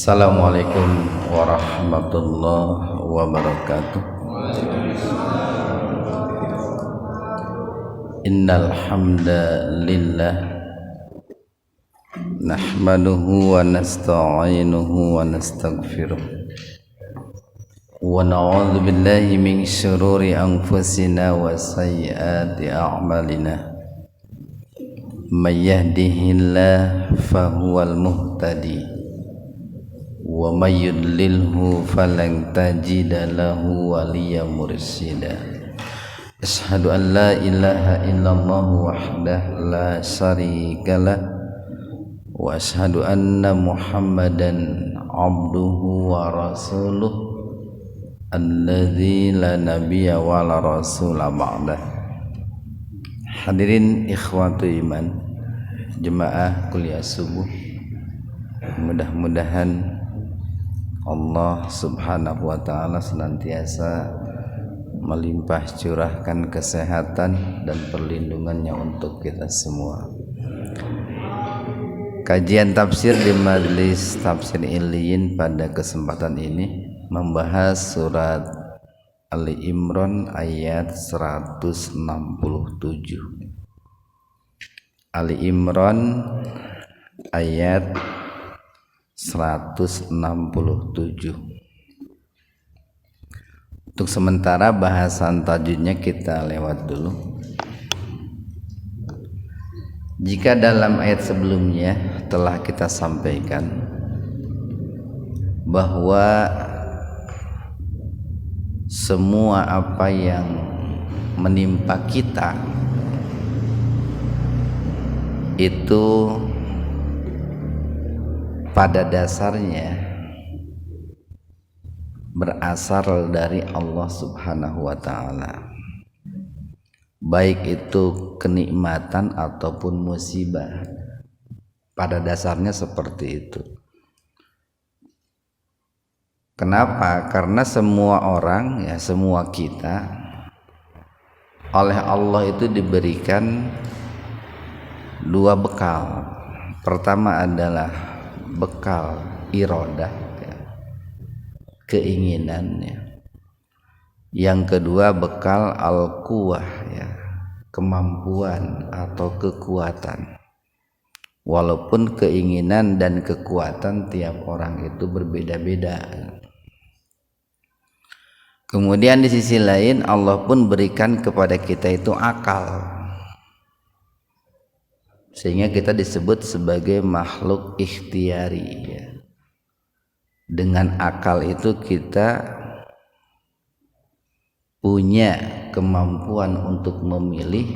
Assalamualaikum warahmatullahi wabarakatuh. Innal hamdalillah nahmaduhu wa nasta'inuhu wa nastaghfiruh wa na'udzu billahi min syururi anfusina wa sayyiati a'malina. May yahdihillahu fahuwal muhtadi wa may yudlilhu falan tajida lahu waliyyan mursyida. Asyhadu an la ilaha illallah wahdahu la syarikalah wa asyhadu anna Muhammadan abduhu wa rasuluh alladzi la nabiyya wa la rasula ba'dah. Hadirin ikhwatu iman, jemaah kuliah subuh, mudah-mudahan Allah subhanahu wa ta'ala senantiasa melimpah curahkan kesehatan dan perlindungannya untuk kita semua. Kajian tafsir di Majelis Tafsir Iliyin pada kesempatan ini membahas surat Ali Imran ayat 167. Ali Imran ayat 167. Untuk sementara bahasan tajwidnya kita lewat dulu. Jika dalam ayat sebelumnya telah kita sampaikan bahwa semua apa yang menimpa kita itu pada dasarnya berasal dari Allah subhanahu wa ta'ala, baik itu kenikmatan ataupun musibah, pada dasarnya seperti itu. Kenapa? Karena semua orang, ya semua kita, oleh Allah itu diberikan dua bekal. Pertama adalah bekal iradah, ya, keinginannya. Yang kedua bekal al-quwah, ya, kemampuan atau kekuatan. Walaupun keinginan dan kekuatan tiap orang itu berbeda-beda. Kemudian di sisi lain Allah pun berikan kepada kita itu akal, sehingga kita disebut sebagai makhluk ikhtiari, ya. Dengan akal itu kita punya kemampuan untuk memilih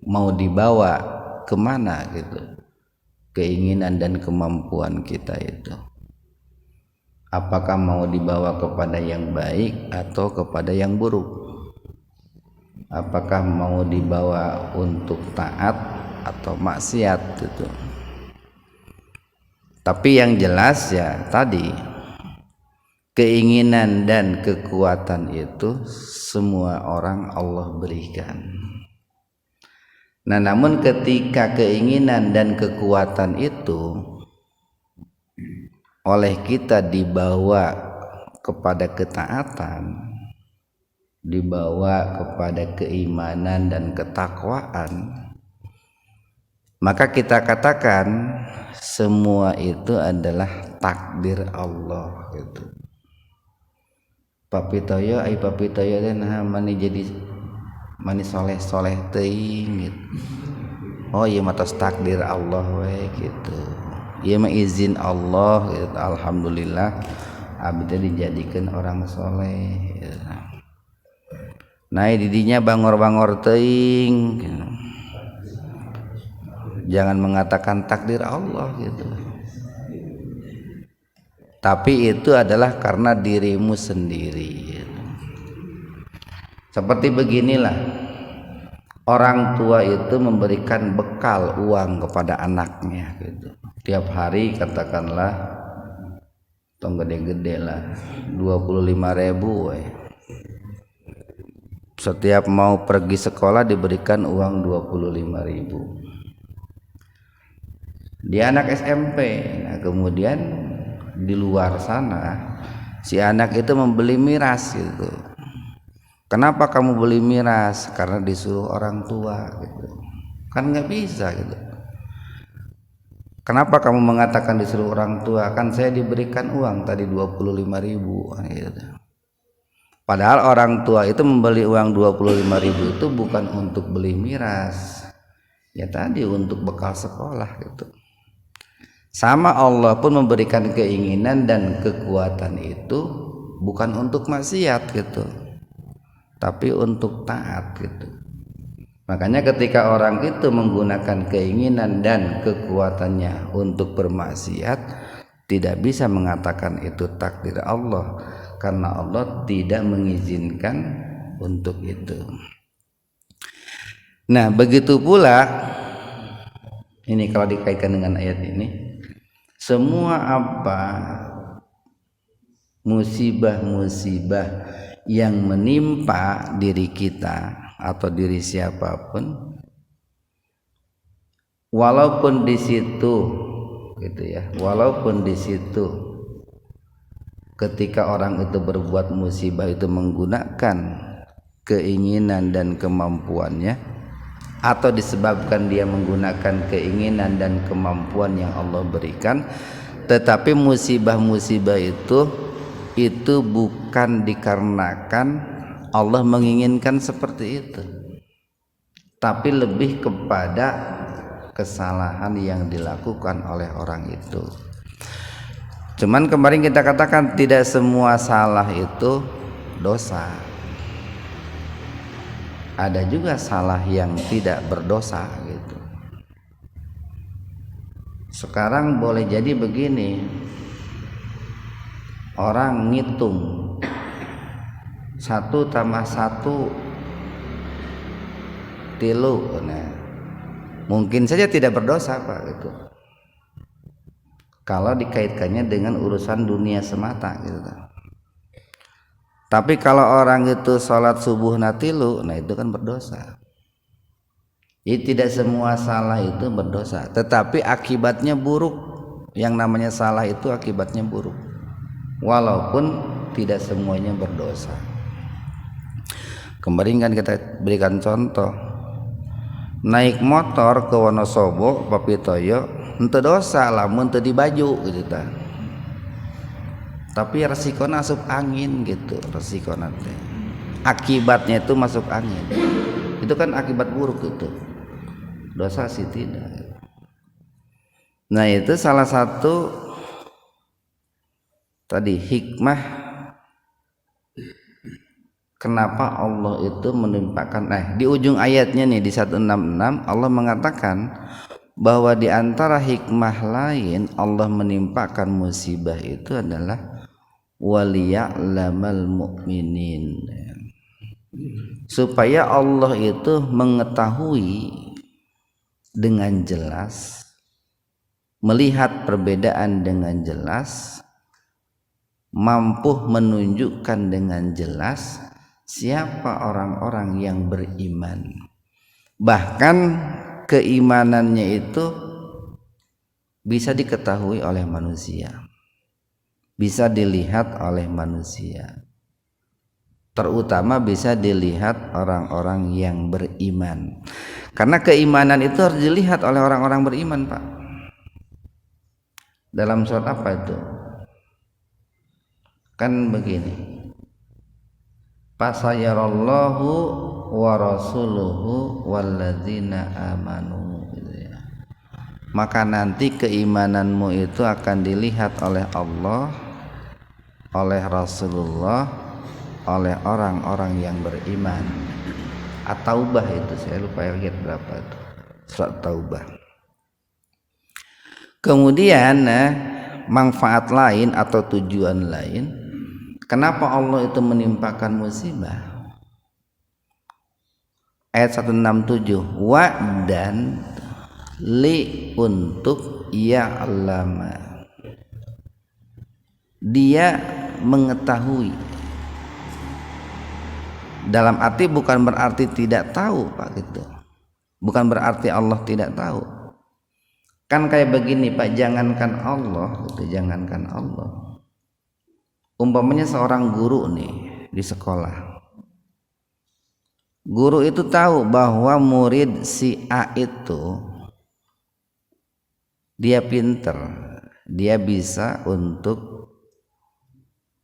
mau dibawa kemana gitu, keinginan dan kemampuan kita itu. Apakah mau dibawa kepada yang baik atau kepada yang buruk? Apakah mau dibawa untuk taat atau maksiat itu. Tapi yang jelas ya tadi, keinginan dan kekuatan itu semua orang Allah berikan. Nah, namun ketika keinginan dan kekuatan itu oleh kita dibawa kepada ketaatan, dibawa kepada keimanan dan ketakwaan, maka kita katakan semua itu adalah takdir Allah gitu. Papitoyo ai papitoyo teh nah mani jadi mani soleh-soleh teuing gitu. Oh ieu mah tos takdir Allah we gitu. Ieu mah izin Allah gitu. Alhamdulillah abdi teh dijadikeun orang soleh gitu. Nah didinya bangor-bangor teuing gitu. Jangan mengatakan takdir Allah gitu. Tapi itu adalah karena dirimu sendiri gitu. Seperti beginilah, orang tua itu memberikan bekal uang kepada anaknya gitu. Tiap hari katakanlah tong gede-gede lah 25.000 we. Setiap mau pergi sekolah diberikan uang 25.000. Dia anak SMP. Nah, kemudian di luar sana si anak itu membeli miras gitu. Kenapa kamu beli miras? Karena disuruh orang tua gitu. Kan nggak bisa gitu. Kenapa kamu mengatakan disuruh orang tua? Kan saya diberikan uang tadi 25.000 gitu. Padahal orang tua itu membeli uang 25.000 itu bukan untuk beli miras. Ya tadi untuk bekal sekolah gitu. Sama Allah pun memberikan keinginan dan kekuatan itu bukan untuk maksiat gitu, tapi untuk taat gitu. Makanya ketika orang itu menggunakan keinginan dan kekuatannya untuk bermaksiat, tidak bisa mengatakan itu takdir Allah, karena Allah tidak mengizinkan untuk itu. Nah, begitu pula ini kalau dikaitkan dengan ayat ini, semua apa musibah-musibah yang menimpa diri kita atau diri siapapun, walaupun di situ gitu ya, walaupun di situ ketika orang itu berbuat musibah itu menggunakan keinginan dan kemampuannya, atau disebabkan dia menggunakan keinginan dan kemampuan yang Allah berikan, tetapi musibah-musibah itu bukan dikarenakan Allah menginginkan seperti itu, tapi lebih kepada kesalahan yang dilakukan oleh orang itu. Cuman kemarin kita katakan tidak semua salah itu dosa. Ada juga salah yang tidak berdosa gitu. Sekarang boleh jadi begini, orang ngitung 1 tambah 1 3, nah, mungkin saja tidak berdosa Pak gitu, kalau dikaitkannya dengan urusan dunia semata gitu. Tapi kalau orang itu sholat subuh natilu, nah itu kan berdosa. Jadi tidak semua salah itu berdosa, tetapi akibatnya buruk. Yang namanya salah itu akibatnya buruk, walaupun tidak semuanya berdosa. Kemarin kan kita berikan contoh, naik motor ke Wonosobo, Papitoyo, ente dosa lamun teu di baju gitu ta. Tapi resikonya masuk angin gitu, resiko nanti akibatnya itu masuk angin, itu kan akibat buruk itu, dosa sih tidak. Nah itu salah satu tadi hikmah kenapa Allah itu menimpakan. Di ujung ayatnya nih di 166 Allah mengatakan bahwa di antara hikmah lain Allah menimpakan musibah itu adalah waliya'lamal mu'minin, supaya Allah itu mengetahui dengan jelas, melihat perbedaan dengan jelas, mampu menunjukkan dengan jelas siapa orang-orang yang beriman. Bahkan keimanannya itu bisa diketahui oleh manusia, bisa dilihat oleh manusia, terutama bisa dilihat orang-orang yang beriman. Karena keimanan itu harus dilihat oleh orang-orang beriman Pak. Dalam surat apa itu? Kan begini, fasayarallahu wa rasuluhu walladzina amanu gitu ya. Maka nanti keimananmu itu akan dilihat oleh Allah, oleh Rasulullah, oleh orang-orang yang beriman. At-Taubah itu saya lupa ayat berapa itu, surat Taubah. Kemudian manfaat lain atau tujuan lain kenapa Allah itu menimpakan musibah. Ayat 167, wa dan li untuk ya'lama, dia mengetahui. Dalam arti bukan berarti tidak tahu Pak gitu, bukan berarti Allah tidak tahu, Kan kayak begini Pak, jangankan Allah gitu, jangankan Allah. Umpamanya seorang guru nih di sekolah. Guru itu tahu bahwa murid si A itu dia pinter, dia bisa untuk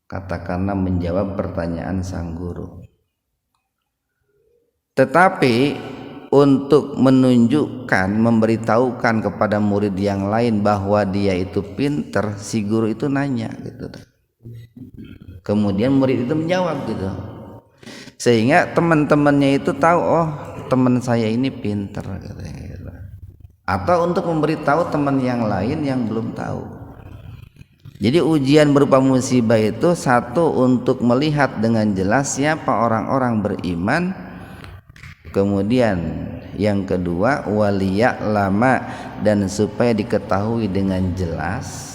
katakanlah menjawab pertanyaan sang guru. Tetapi untuk menunjukkan, memberitahukan kepada murid yang lain bahwa dia itu pinter, si guru itu nanya gitu. Kemudian murid itu menjawab gitu. Sehingga teman-temannya itu tahu, oh teman saya ini pinter gitu. Atau untuk memberitahu teman yang lain yang belum tahu. Jadi ujian berupa musibah itu satu untuk melihat dengan jelas siapa orang-orang beriman. Kemudian yang kedua waliya'lama, dan supaya diketahui dengan jelas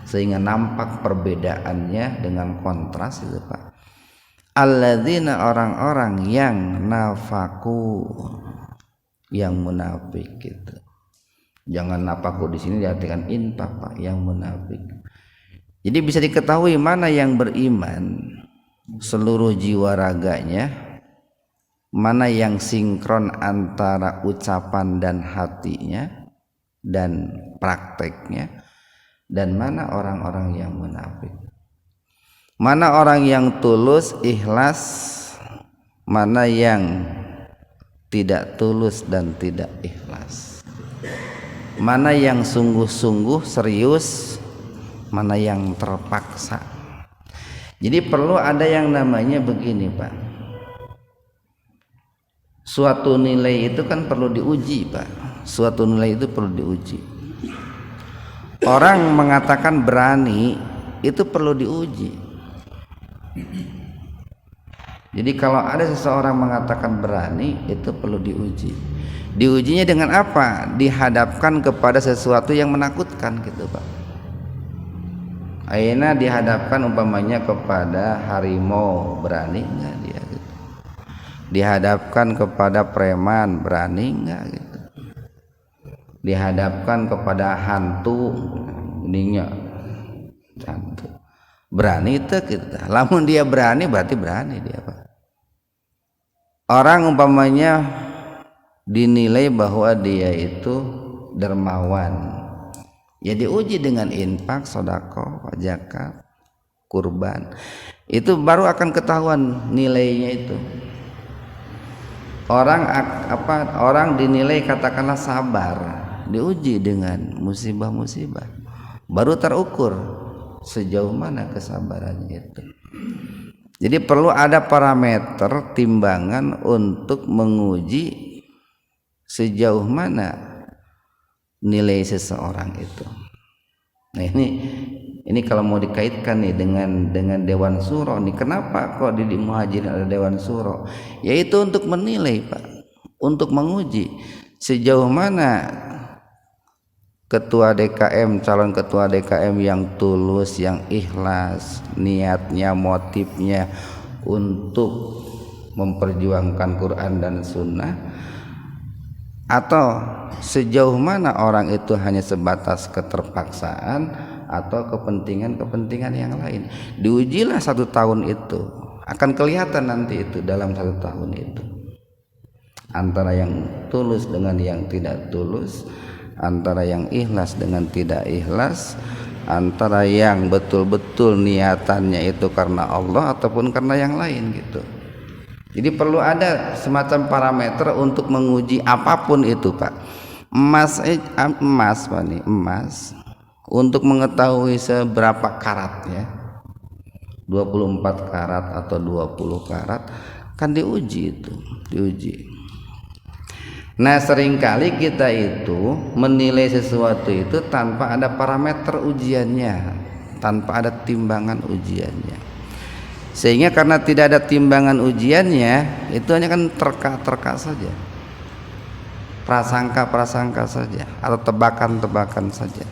sehingga nampak perbedaannya dengan kontras itu Pak. Alladzina, orang-orang yang nafaku, yang munafik gitu. Jangan nafaku di sini diartikan infak Pak, yang munafik. Jadi bisa diketahui mana yang beriman seluruh jiwa raganya, mana yang sinkron antara ucapan dan hatinya dan prakteknya, dan mana orang-orang yang munafik. Mana orang yang tulus, ikhlas, mana yang tidak tulus dan tidak ikhlas. Mana yang sungguh-sungguh serius, mana yang terpaksa. Jadi perlu ada yang namanya begini Pak. Suatu nilai itu kan perlu diuji Pak. Suatu nilai itu perlu diuji. Orang mengatakan berani itu perlu diuji. Jadi kalau ada seseorang mengatakan berani itu perlu diuji. Diujinya dengan apa? Dihadapkan kepada sesuatu yang menakutkan gitu Pak. Ayeuna dihadapkan umpamanya kepada harimau, berani enggak dia gitu. Dihadapkan kepada preman, berani enggak gitu. Dihadapkan kepada hantu, ininya hantu, berani itu kita. Lamun dia berani berarti berani dia Pak. Orang umpamanya dinilai bahwa dia itu dermawan, ya diuji dengan infak, sedekah, zakat, kurban. Itu baru akan ketahuan nilainya itu. Orang dinilai katakanlah sabar, diuji dengan musibah-musibah, baru terukur sejauh mana kesabarannya itu. Jadi perlu ada parameter timbangan untuk menguji sejauh mana nilai seseorang itu. Nah ini kalau mau dikaitkan nih dengan Dewan Suro nih, kenapa kok di Muhajirin ada Dewan Suro? Yaitu untuk menilai Pak, untuk menguji sejauh mana ketua DKM, calon ketua DKM yang tulus, yang ikhlas niatnya, motifnya untuk memperjuangkan Quran dan Sunnah, atau sejauh mana orang itu hanya sebatas keterpaksaan atau kepentingan yang lain. Diujilah 1 tahun itu, akan kelihatan nanti itu dalam 1 tahun itu antara yang tulus dengan yang tidak tulus, antara yang ikhlas dengan tidak ikhlas, antara yang betul-betul niatannya itu karena Allah ataupun karena yang lain gitu. Jadi perlu ada semacam parameter untuk menguji apapun itu Pak. Emas Pak nih, emas untuk mengetahui seberapa karatnya, 24 karat atau 20 karat kan diuji itu, diuji. Nah seringkali kita itu menilai sesuatu itu tanpa ada parameter ujiannya, tanpa ada timbangan ujiannya. Sehingga karena tidak ada timbangan ujiannya, itu hanya kan terka-terka saja, prasangka-prasangka saja, atau tebakan-tebakan saja.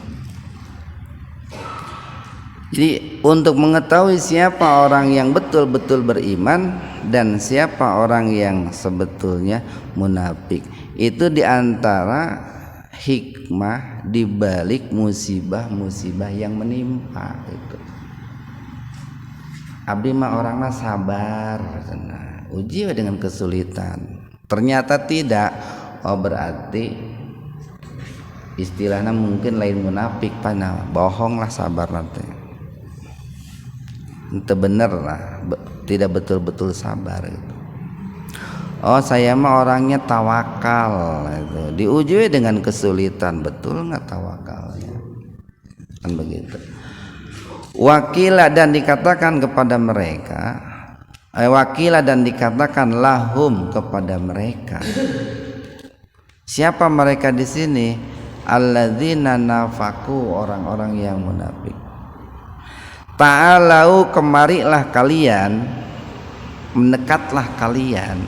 Jadi untuk mengetahui siapa orang yang betul-betul beriman dan siapa orang yang sebetulnya munafik, itu diantara hikmah di balik musibah-musibah yang menimpa itu. Abdi mah orangnya sabar, uji dengan kesulitan. Ternyata tidak, oh berarti istilahnya mungkin lain munafik, pana bohong lah sabar nanti. Itu bener lah, tidak betul-betul sabar gitu. Oh saya mah orangnya tawakal itu. Diuji dengan kesulitan, betul nggak tawakalnya? Kan begitu. Wakila dan dikatakan kepada mereka, wakila dan dikatakan lahum kepada mereka. Siapa mereka di sini? Alladzina nafaku, orang-orang yang munafik. Ta'alau kemarilah kalian, mendekatlah kalian.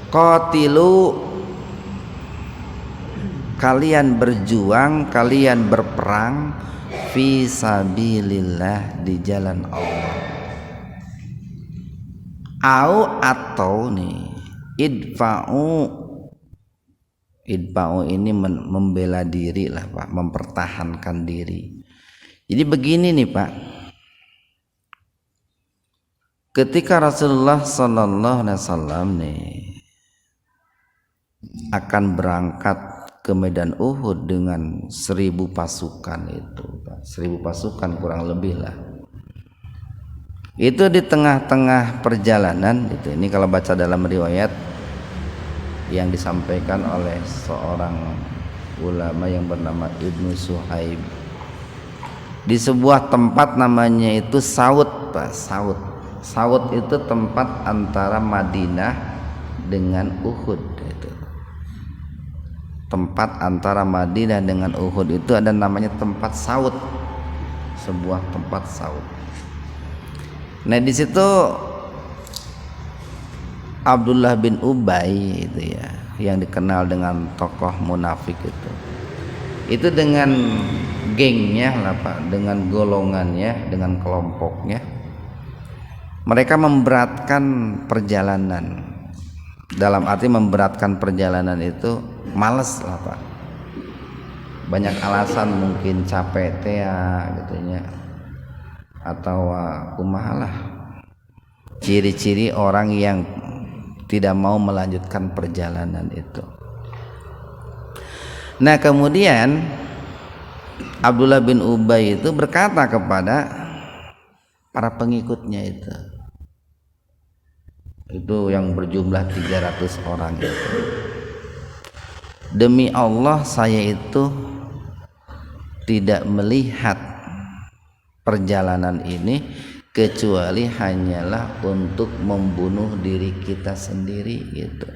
Qatilu, kalian berjuang, kalian berperang fi sabilillah, di jalan Allah. Au atau nih idfa'u ini membela diri lah Pak, mempertahankan diri. Jadi begini nih Pak, ketika Rasulullah Sallallahu Alaihi Wasallam nih akan berangkat ke medan Uhud dengan 1000 pasukan itu, 1000 pasukan kurang lebih lah. Itu di tengah-tengah perjalanan itu, ini kalau baca dalam riwayat yang disampaikan oleh seorang ulama yang bernama Ibnu Suhaib, di sebuah tempat namanya itu Saud, Pak. Saud itu tempat antara Madinah dengan Uhud itu. Tempat antara Madinah dengan Uhud itu ada namanya tempat Saud, sebuah tempat Saud. Nah di situ Abdullah bin Ubay itu ya, yang dikenal dengan tokoh munafik itu dengan gengnya lah Pak, dengan golongannya, dengan kelompoknya, mereka memberatkan perjalanan. Dalam arti memberatkan perjalanan itu males lah Pak, banyak alasan, mungkin capek gitunya, atau kumahalah ciri-ciri orang yang tidak mau melanjutkan perjalanan itu. Nah kemudian Abdullah bin Ubay itu berkata kepada para pengikutnya itu yang berjumlah 300 orang itu, demi Allah saya itu tidak melihat perjalanan ini kecuali hanyalah untuk membunuh diri kita sendiri gitu,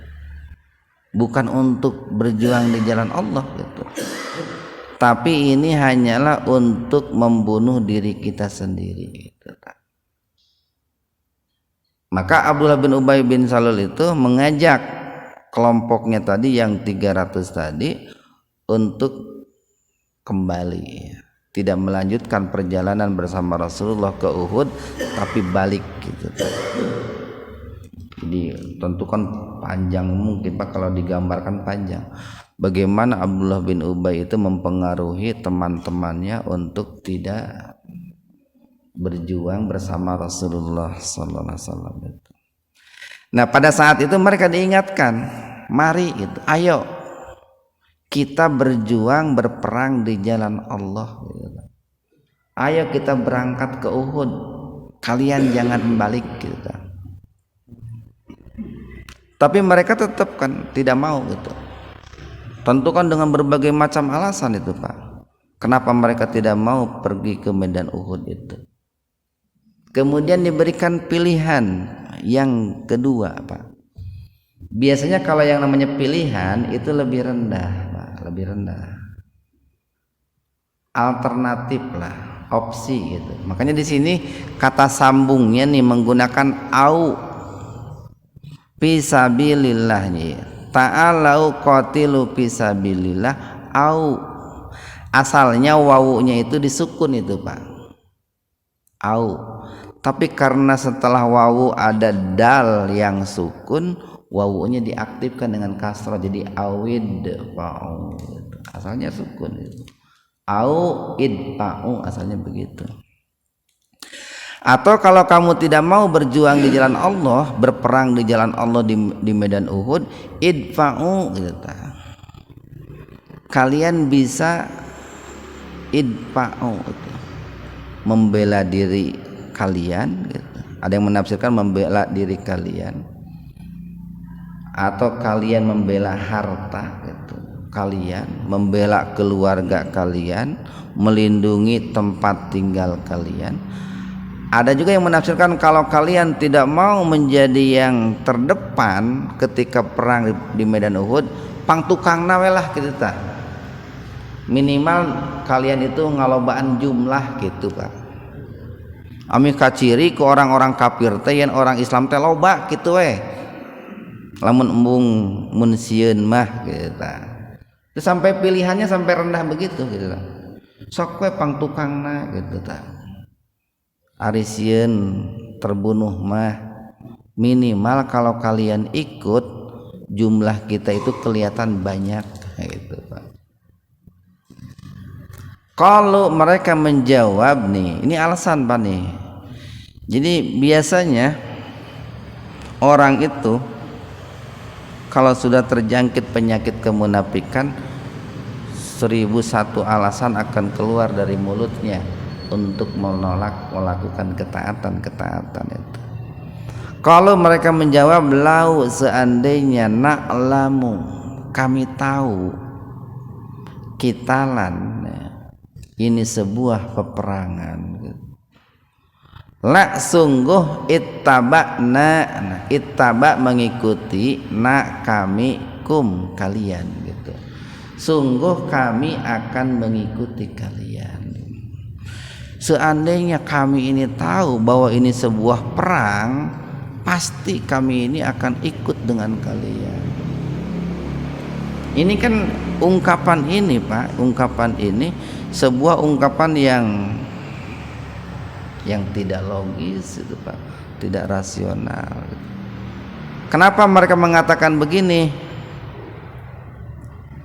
bukan untuk berjuang di jalan Allah gitu, tapi ini hanyalah untuk membunuh diri kita sendiri gitu. Maka Abdullah bin Ubay bin Salul itu mengajak kelompoknya tadi yang 300 tadi untuk kembali, tidak melanjutkan perjalanan bersama Rasulullah ke Uhud, tapi balik gitu. Jadi tentu kan panjang, mungkin Pak kalau digambarkan panjang bagaimana Abdullah bin Ubay itu mempengaruhi teman-temannya untuk tidak berjuang bersama Rasulullah Sallallahu Alaihi Wasallam itu. Nah pada saat itu mereka diingatkan, mari gitu, ayo kita berjuang berperang di jalan Allah gitu. Ayo kita berangkat ke Uhud, kalian jangan balik gitu. Tapi mereka tetap kan tidak mau gitu. Tentu kan dengan berbagai macam alasan itu Pak, kenapa mereka tidak mau pergi ke medan Uhud itu. Kemudian diberikan pilihan yang kedua Pak. Biasanya kalau yang namanya pilihan itu lebih rendah Pak, lebih rendah, alternatif lah, opsi gitu. Makanya di sini kata sambungnya nih menggunakan au fisabilillah nih. Ta'alau qatilu fisabilillah, au asalnya wawunya itu disukun itu Pak, au. Tapi karena setelah wawu ada dal yang sukun, wawunya diaktifkan dengan kasrah jadi awid fa'u gitu. Asalnya sukun itu. Au idfa'u asalnya begitu. Atau kalau kamu tidak mau berjuang di jalan Allah, berperang di jalan Allah di medan Uhud, idfa'u gitu. Kalian bisa idfa'u gitu. Membela diri kalian gitu. Ada yang menafsirkan membela diri kalian, atau kalian membela harta gitu. Kalian membela keluarga kalian, melindungi tempat tinggal kalian. Ada juga yang menafsirkan kalau kalian tidak mau menjadi yang terdepan ketika perang di medan Uhud, pang tukang nawelah kita. Minimal kalian itu ngalobaan jumlah gitu Pak. Ami kaciri ke orang-orang kafir teh yen orang Islam teh loba gitu we. Lamun embung mun sieun mah gitu. Terus sampai pilihannya sampai rendah begitu gitu. Sok we pang tukangna gitu ta. Ari sieun terbunuh mah minimal kalau kalian ikut jumlah kita itu kelihatan banyak gitu Pak. Kalau mereka menjawab nih, ini alasan Pak nih. Jadi biasanya orang itu kalau sudah terjangkit penyakit kemunafikan, 1001 alasan akan keluar dari mulutnya untuk menolak melakukan ketaatan itu. Kalau mereka menjawab lau seandainya na'lamu, kami tahu kitalan ini sebuah peperangan gitu. La sungguh ittaba mengikuti na kami kum kalian gitu. Sungguh kami akan mengikuti kalian. Seandainya kami ini tahu bahwa ini sebuah perang, pasti kami ini akan ikut dengan kalian. Ini kan ungkapan ini Pak, ungkapan ini sebuah ungkapan yang tidak logis itu Pak, tidak rasional. Kenapa mereka mengatakan begini?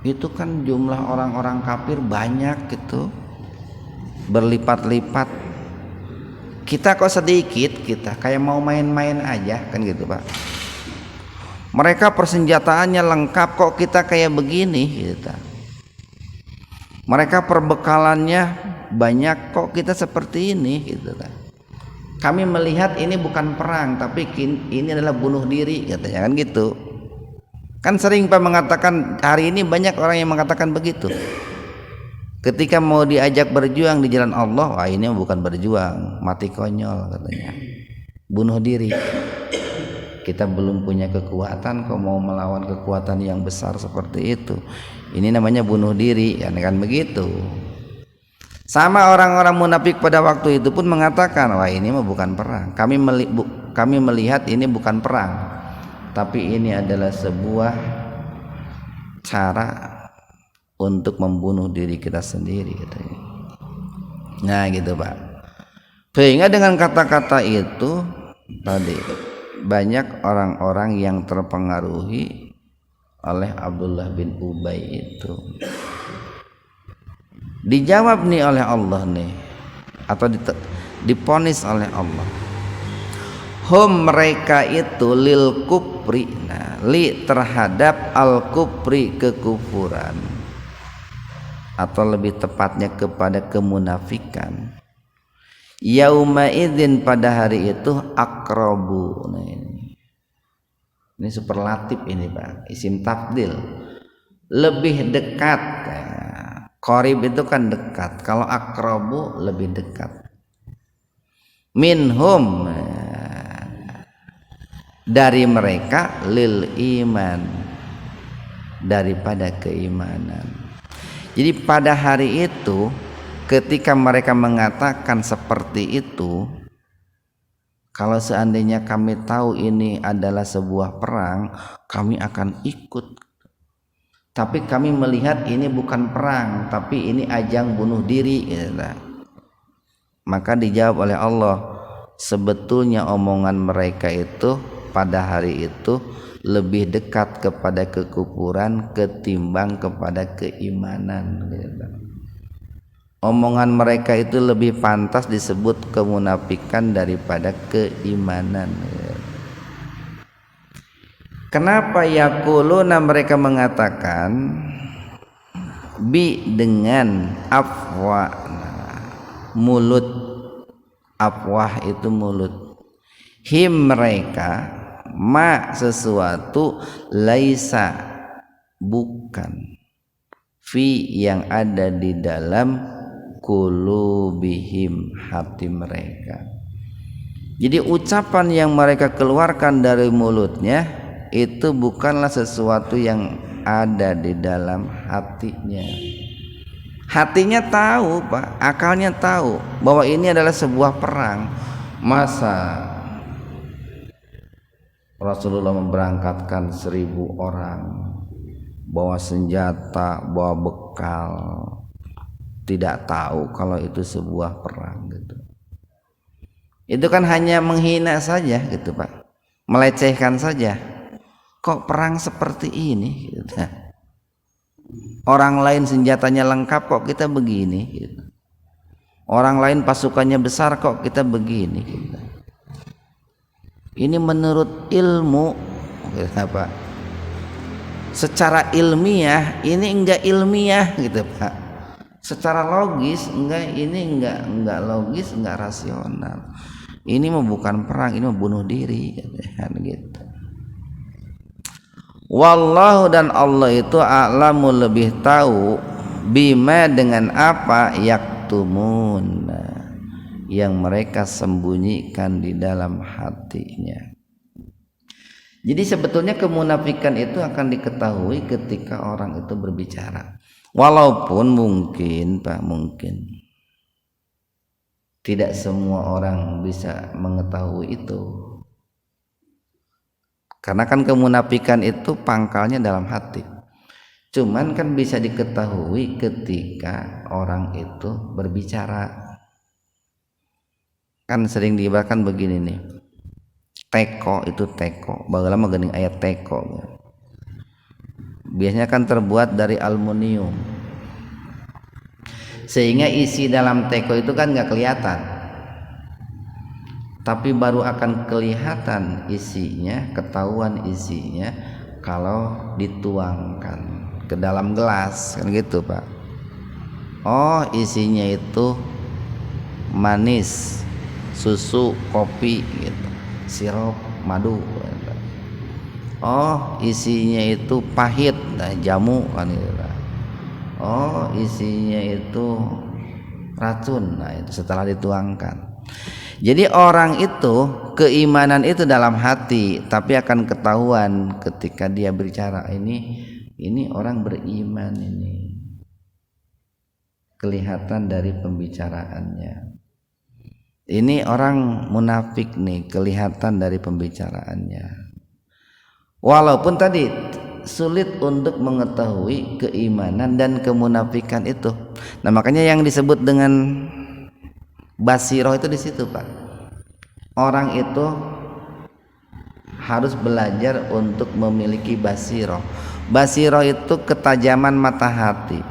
Itu kan jumlah orang-orang kafir banyak gitu, berlipat-lipat. Kita kok sedikit, kita kayak mau main-main aja kan gitu Pak. Mereka persenjataannya lengkap, kok kita kayak begini gitu. Mereka perbekalannya banyak, kok kita seperti ini gitu kan. Kami melihat ini bukan perang, tapi ini adalah bunuh diri katanya kan gitu. Kan sering Pak mengatakan, hari ini banyak orang yang mengatakan begitu. Ketika mau diajak berjuang di jalan Allah, wah ini bukan berjuang, mati konyol katanya. Bunuh diri. Kita belum punya kekuatan kok mau melawan kekuatan yang besar seperti itu. Ini namanya bunuh diri, kan begitu. Sama orang-orang munafik pada waktu itu pun mengatakan, wah ini mah bukan perang. Kami melihat ini bukan perang, tapi ini adalah sebuah cara untuk membunuh diri kita sendiri katanya. Nah gitu Pak. Sehingga dengan kata-kata itu tadi banyak orang-orang yang terpengaruhi oleh Abdullah bin Ubay itu. Dijawab nih oleh Allah nih, atau diponis oleh Allah. Hum mereka itu lil kufri, nah, li terhadap al kufri kekufuran, atau lebih tepatnya kepada kemunafikan. Yauma idzin pada hari itu aqrabu. Nah, ini superlatif ini Pak, isim tafdil, lebih dekat. Qarib itu kan dekat, kalau aqrabu lebih dekat. Minhum dari mereka, lil iman daripada keimanan. Jadi pada hari itu ketika mereka mengatakan seperti itu, kalau seandainya kami tahu ini adalah sebuah perang, kami akan ikut. Tapi kami melihat ini bukan perang, tapi ini ajang bunuh diri. Maka dijawab oleh Allah, sebetulnya omongan mereka itu pada hari itu lebih dekat kepada kekufuran ketimbang kepada keimanan gitu. Omongan mereka itu lebih pantas disebut kemunafikan daripada keimanan gitu. Kenapa yaquluna mereka mengatakan bi dengan afwa, mulut, afwah itu mulut, him mereka ma sesuatu laisa bukan fi yang ada di dalam qulubihim hati mereka. Jadi ucapan yang mereka keluarkan dari mulutnya itu bukanlah sesuatu yang ada di dalam hatinya. Hatinya tahu Pak, akalnya tahu bahwa ini adalah sebuah perang. Masa Rasulullah memberangkatkan 1000 orang bawa senjata, bawa bekal, tidak tahu kalau itu sebuah perang gitu. Itu kan hanya menghina saja gitu Pak, melecehkan saja. Kok perang seperti ini gitu. Orang lain senjatanya lengkap kok kita begini gitu. Orang lain pasukannya besar kok kita begini gitu. Ini menurut ilmu gitu, Pak. Secara ilmiah ini enggak ilmiah gitu Pak. Secara logis enggak, ini enggak logis, enggak rasional. Ini mah bukan perang, ini mah bunuh diri gitu. Wallahu dan Allah itu a'lamu lebih tahu bima dengan apa yaktumun yang mereka sembunyikan di dalam hatinya. Jadi sebetulnya kemunafikan itu akan diketahui ketika orang itu berbicara. Walaupun mungkin Pak, mungkin tidak semua orang bisa mengetahui itu. Karena kan kemunafikan itu pangkalnya dalam hati. Cuman kan bisa diketahui ketika orang itu berbicara. Kan sering diibaratkan begini nih. Teko itu teko. Bagaimana gening ayat teko. Biasanya kan terbuat dari aluminium. Sehingga isi dalam teko itu kan nggak kelihatan. Tapi baru akan kelihatan isinya, ketahuan isinya kalau dituangkan ke dalam gelas kan gitu Pak. Oh isinya itu manis, susu, kopi gitu, sirup, madu. Oh isinya itu pahit, nah, jamu kan gitu. Oh isinya itu racun, nah itu setelah dituangkan. Jadi orang itu keimanan itu dalam hati, tapi akan ketahuan ketika dia berbicara. Ini orang beriman ini. Kelihatan dari pembicaraannya. Ini orang munafik nih, kelihatan dari pembicaraannya. Walaupun tadi sulit untuk mengetahui keimanan dan kemunafikan itu. Nah, makanya yang disebut dengan basiroh itu di situ Pak. Orang itu harus belajar untuk memiliki basiroh. Basiroh itu ketajaman mata hati.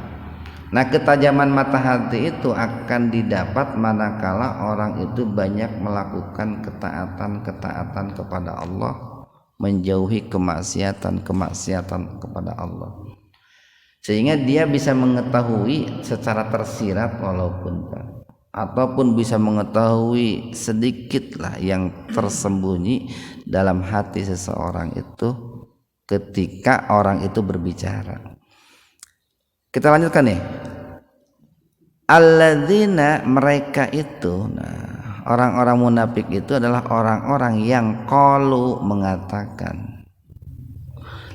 Nah ketajaman mata hati itu akan didapat manakala orang itu banyak melakukan ketaatan kepada Allah, menjauhi kemaksiatan kepada Allah, sehingga dia bisa mengetahui secara tersirat walaupun Pak, ataupun bisa mengetahui sedikitlah yang tersembunyi dalam hati seseorang itu ketika orang itu berbicara. Kita lanjutkan nih. Alladzina mereka itu, nah, orang-orang munafik itu adalah orang-orang yang qalu mengatakan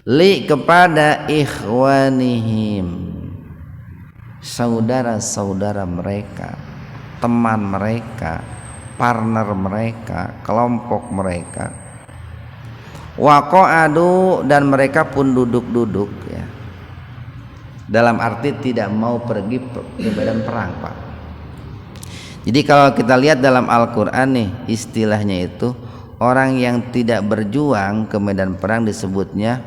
li kepada ikhwanihim, saudara-saudara mereka, teman mereka, partner mereka, kelompok mereka. Wa qa'adu dan mereka pun duduk-duduk ya. Dalam arti tidak mau pergi ke medan perang Pak. Jadi kalau kita lihat dalam Al-Quran nih istilahnya itu orang yang tidak berjuang ke medan perang disebutnya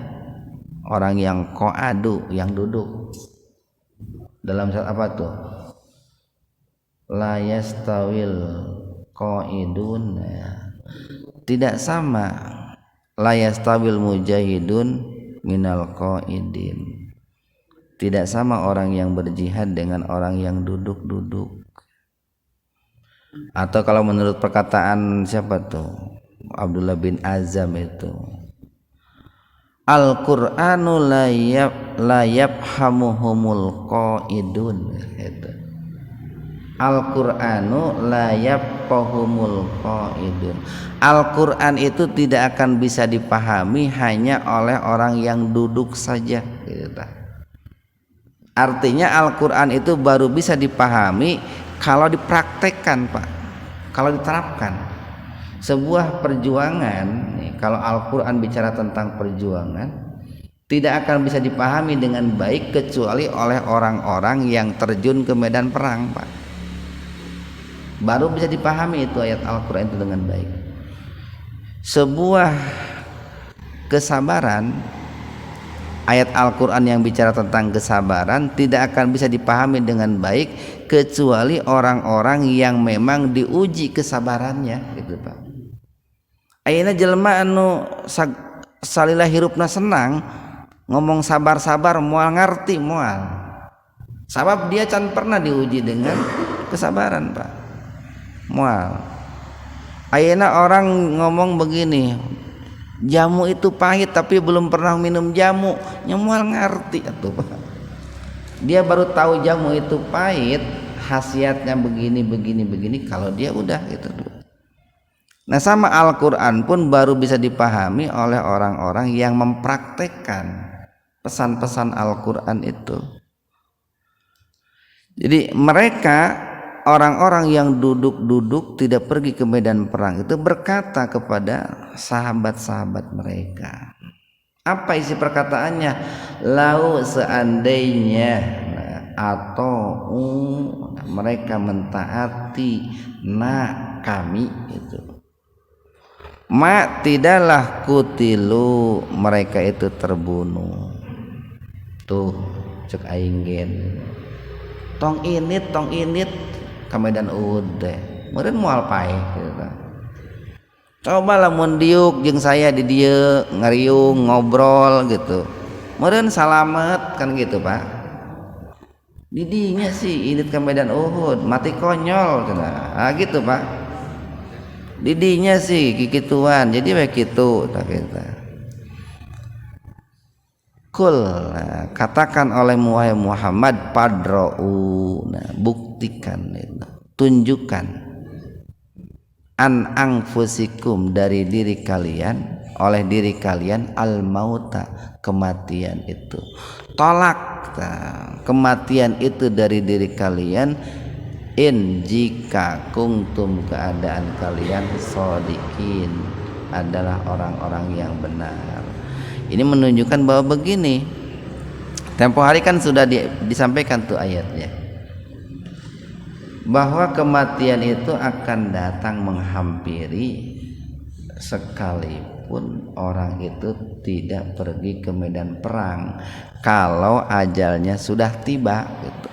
orang yang qa'adu, yang duduk. Dalam surat apa tuh? La yastawil qa'idun, tidak sama la yastawil mujahidun minal qa'idin, tidak sama orang yang berjihad dengan orang yang duduk-duduk. Atau kalau menurut perkataan siapa tuh, Abdullah bin Azam itu, Al-Qur'anu la yafhamuhumul qa'idun itu. Al-Qur'anu la yafqahuhumul qa'idun. Al-Qur'an itu tidak akan bisa dipahami hanya oleh orang yang duduk saja gitu. Artinya Al-Qur'an itu baru bisa dipahami kalau dipraktekkan, Pak. Kalau diterapkan. Sebuah perjuangan nih, kalau Al-Qur'an bicara tentang perjuangan, tidak akan bisa dipahami dengan baik kecuali oleh orang-orang yang terjun ke medan perang, Pak. Baru bisa dipahami itu ayat Al-Qur'an itu dengan baik. Sebuah kesabaran, ayat Al-Qur'an yang bicara tentang kesabaran tidak akan bisa dipahami dengan baik kecuali orang-orang yang memang diuji kesabarannya gitu, Pak. Ayeuna jelema anu salila hirupna senang ngomong sabar-sabar moal ngarti moal. Sabab dia can pernah diuji dengan kesabaran, Pak. Moal. Ayeuna orang ngomong begini, jamu itu pahit tapi belum pernah minum jamu, nyamual ngerti atuh, Pak. Dia baru tahu jamu itu pahit, khasiatnya begini kalau dia udah gitu. Nah, sama Al-Qur'an pun baru bisa dipahami oleh orang-orang yang mempraktekkan pesan-pesan Al-Qur'an itu. Jadi mereka orang-orang yang duduk-duduk tidak pergi ke medan perang itu berkata kepada sahabat-sahabat mereka. Apa isi perkataannya? Lau seandainya atau mereka mentaati kami itu. Ma tidaklah kutilu mereka itu terbunuh. Tuh cek aing gen. Tong init ke medan Uhud deh, meureun moal paeh gitu. Coba lamun diuk jeung saya di dieu ngariung ngobrol gitu, meureun salamet kan gitu, Pak. Di dinya sih init ke medan Uhud mati konyol cenah. Gitu, Pak. Di dinya sih kikituan, jadi we kitu tak kita. Katakan oleh Muhammad padra'u, buktikan itu, tunjukkan an anfusikum dari diri kalian, oleh diri kalian al mauta, kematian itu. Tolak kematian itu dari diri kalian in jika kuntum keadaan kalian shodiqin adalah orang-orang yang benar. Ini menunjukkan bahwa begini, tempo hari kan sudah disampaikan tuh ayatnya, bahwa kematian itu akan datang menghampiri sekalipun orang itu tidak pergi ke medan perang kalau ajalnya sudah tiba gitu.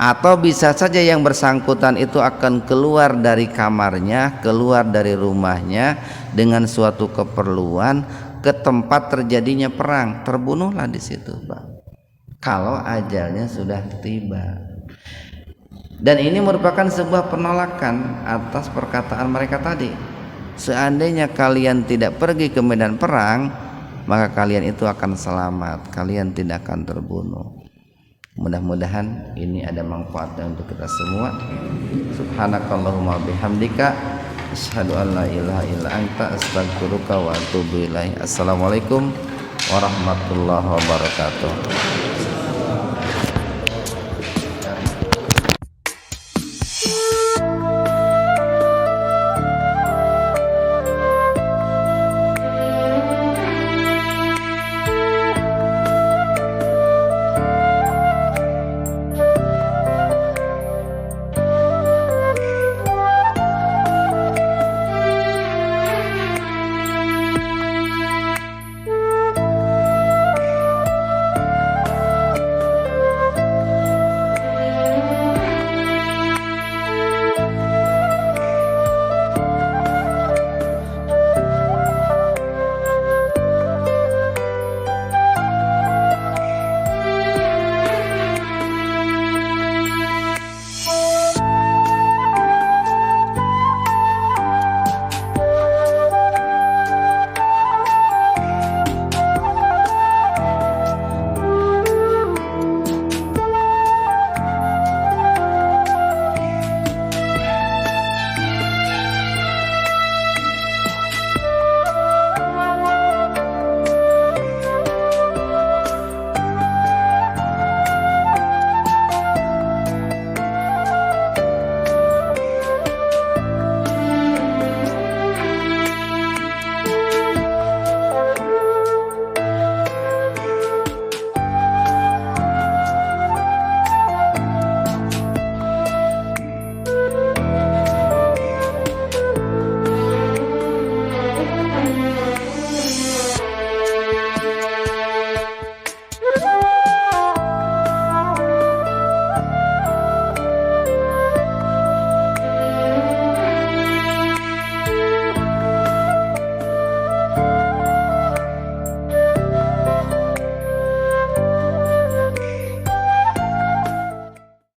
Atau bisa saja yang bersangkutan itu akan keluar dari kamarnya, keluar dari rumahnya dengan suatu keperluan ke tempat terjadinya perang, terbunuhlah di situ, Pak. Kalau ajalnya sudah tiba. Dan ini merupakan sebuah penolakan atas perkataan mereka tadi. Seandainya kalian tidak pergi ke medan perang, maka kalian itu akan selamat, kalian tidak akan terbunuh. Mudah-mudahan ini ada manfaatnya untuk kita semua. Subhanakallahumma bihamdika asyhadu an la ilaha illa anta astaghfiruka wa atubu ilaik. Assalamualaikum warahmatullahi wabarakatuh.